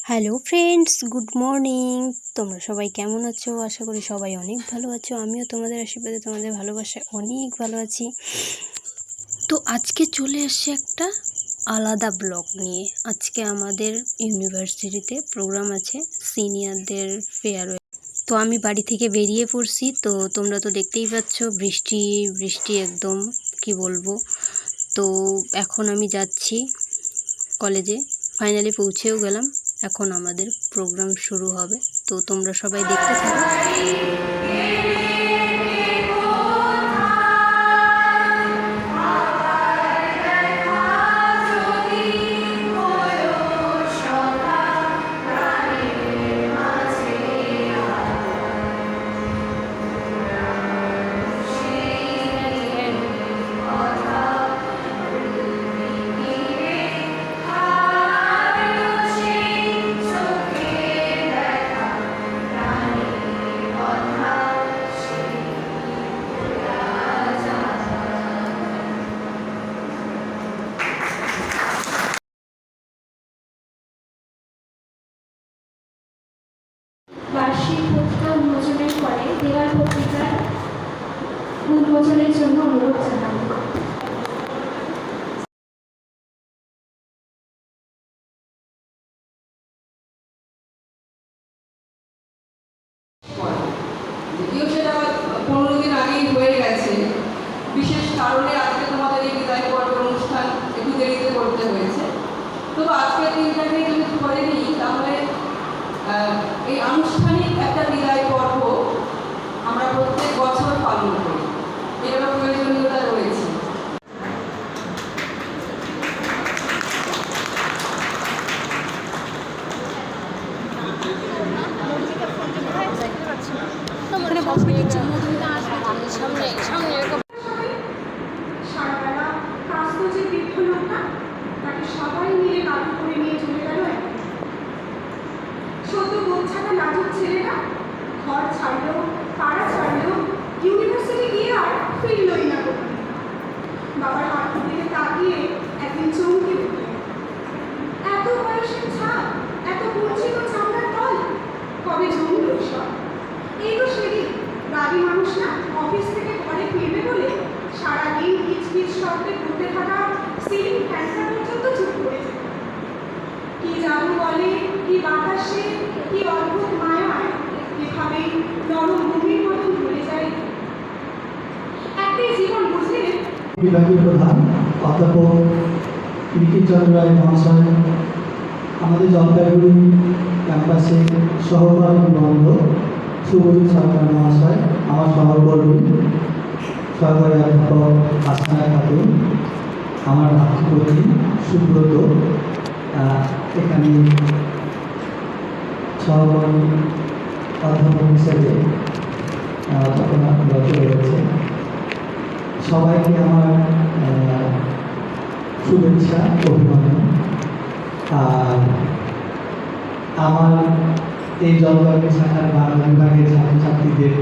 Hello friends, good morning. তোমরা সবাই কেমন আছো? আশা করি সবাই অনেক ভালো আছো। আমিও তোমাদের আশীর্বাদে, তোমাদের ভালোবাসায় অনেক ভালো আছি। তো আজকে চলে আসছে একটা আলাদা ব্লগ নিয়ে। আজকে আমাদের ইউনিভার্সিটিতে প্রোগ্রাম আছে, সিনিয়রদের ফেয়ারওয়েল। তো আমি বাড়ি থেকে বেরিয়ে পড়ছি। তো তোমরা তো দেখতেই পাচ্ছ, বৃষ্টি বৃষ্টি একদম, কি বলবো। তো এখন আমি যাচ্ছি কলেজে, ফাইনালি পৌঁছেও গেলাম। এখন আমাদের প্রোগ্রাম শুরু হবে, তো তোমরা সবাই দেখতে থাকো। বার্ষিক পত্রিকা উন্মোচনের পরে দেওয়াল পত্রিকার উন্মোচনের জন্য অনুরোধ জানাবো। যদিও সেটা 15 দিন আগেই হয়ে গেছে, বিশেষ কারণে আজকে তোমাদের এই বিদায় পর্বের অনুষ্ঠান একটু দেরিতে করতে হয়েছে। তবু আজকের দিনটাকে যদি ধরে নিই, তাহলে এই আনুষ্ঠানিক একটা বিদায় পর্ব আমরা প্রত্যেক বছর পালন করি, এর প্রয়োজনীয়তা রয়েছে। সারাবেলা কাজ তো যে বৃদ্ধ লোকটা, তাকে সবাই মিলে কাঁধে করে নিয়ে চলে গেল। সদ্য গোচ্ছাটা নাটক ছেলেরা ঘর ছাড়লো, পাড়া ছাড়লো, ইউনিভার্সিটি গিয়ে আর ফিরলই না। বাবার হাতের দিকে তাকিয়ে একদিন চমকে উঠল। এত বয়সের ছাপ, এত পরিচিত চামড়ার তল, কবে জমল সব। এই তো সেদিন বাড়ি মানুষ না অফিস থেকে ঘরে ফিরবে বলে সারাদিন কিচকিচ শব্দে ঘুরতে থাকা সিলিং ফ্যানটা পর্যন্ত চুপ করে যেত। কি জাদু বলে, কি বাতাসে, কি অদ্ভুত মায়ায় এভাবে নরম ভূমির মতন ভুলে যায়। একটাই জীবন, বুঝলে। বিভাগীয় প্রধান অধ্যাপক নিখিল চন্দ্র রায় মহাশয়, আমাদের জলপাইগুড়ি ক্যাম্পাসে সহকর্মী বন্ধ শুভজিৎ সরকার মহাশয়, আমার সহকর্মী সহকারী অধ্যাপক আসনা খাতুন, আমার ভাতৃপতি সুব্রত, এখানে সহকর্মী অধ্যাপক হিসেবে রয়েছে। সবাইকে আমার শুভেচ্ছা, অভিনন্দন। আর আমার এই জলবায়ু শাখার বাংলা বিভাগের ছাত্রছাত্রীদের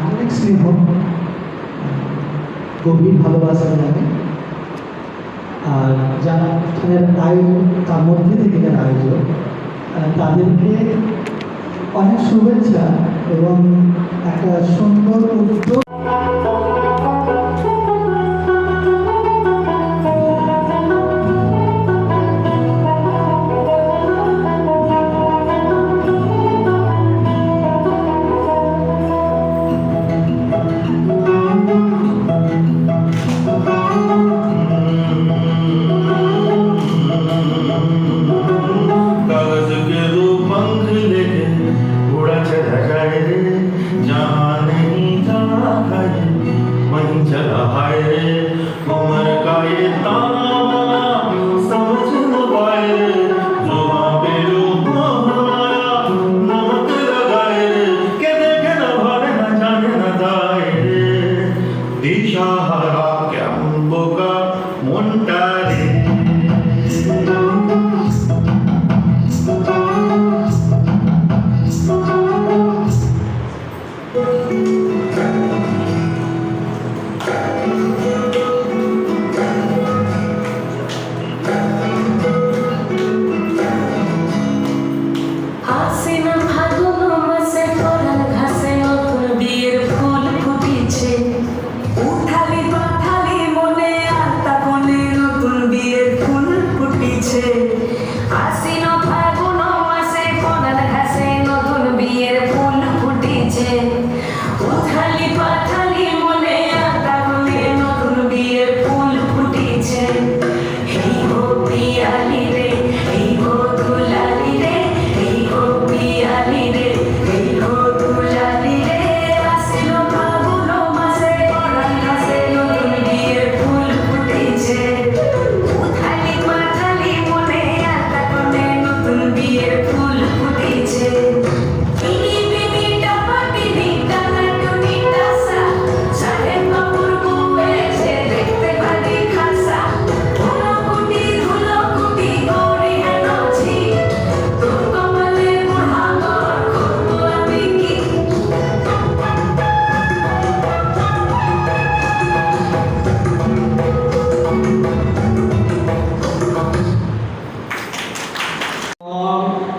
অনেক স্নেহ, গভীর ভালোবাসা জানে। আর যারা অনুষ্ঠানের আয়োজন, তার মধ্যে থেকে যারা আয়োজন, তাদেরকে অনেক শুভেচ্ছা এবং একটা সুন্দর উদ্যোগ। जहाँ नहीं जाना है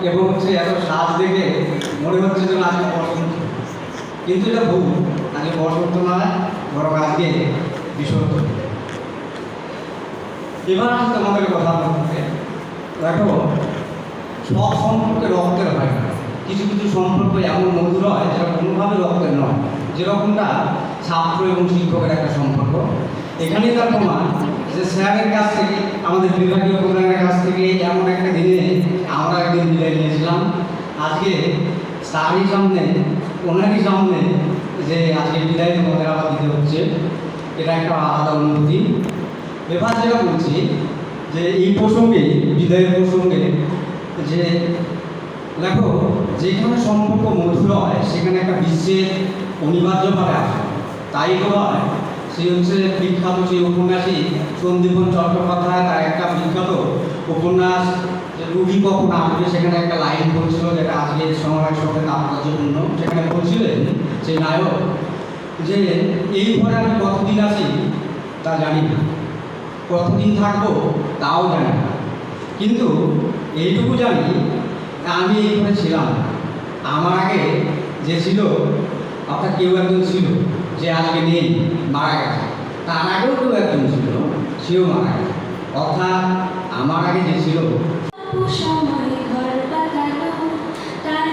এবং হচ্ছে এত সাজ দেখে মনে হচ্ছে যেন আজকে বসন্ত, কিন্তু এটা ভুল। আজকে বসন্ত নয়, বরং আজকে বিষন্ত। এবার আসছে তোমাদের কথা বলতে। দেখো, সব সম্পর্কে রক্তের হয় না, কিছু কিছু সম্পর্ক এমন মধুর হয় যেটা কোনোভাবে রক্তের নয়, যেরকমটা ছাত্র এবং শিক্ষকের একটা সম্পর্ক। এখানেই তার প্রমাণ যে স্যারের কাছ থেকে, আমাদের বিভাগীয় প্রধানের কাছ থেকে এমন একটা দিনে আমরা একদিন বিদায় নিয়েছিলাম। আজকে স্যারই সামনে, ওনারই সামনে যে আজকে বিদায় তোমাদের আবার দিতে হচ্ছে, এটা একটা আলাদা অনুভূতি। এবার যেটা বলছি যে এই প্রসঙ্গে, বিদায়ের প্রসঙ্গে, যে দেখো যেখানে সম্পর্ক মধুর হয় সেখানে একটা বিশ্বের অনিবার্যভাবে আসে। তাই তো হয়, সে হচ্ছে বিখ্যাত সেই উপন্যাসী সন্দীপন চট্টোপাধ্যায়, তার একটা বিখ্যাত উপন্যাস যে রুগী কখন আসবে, সেখানে একটা লাইন বলছিল যেটা আজকে সময়ের সঙ্গে তাৎপর্যপূর্ণ। সেখানে বলছিলেন সেই নায়ক যে এই ঘরে আমি কতদিন আছি তা জানি না, কতদিন থাকবো তাও জানি না, কিন্তু এইটুকু জানি আমি এই ঘরে ছিলাম। আমার আগে যে ছিল, অর্থাৎ কেউ একজন ছিল যে আজকে নেই, মারা গেছে। তার আগেও কেউ একজন ছিল, সেও মারা গেছে। অর্থাৎ আমার আগে যে ছিল সময় ঘর বাঁধানো তার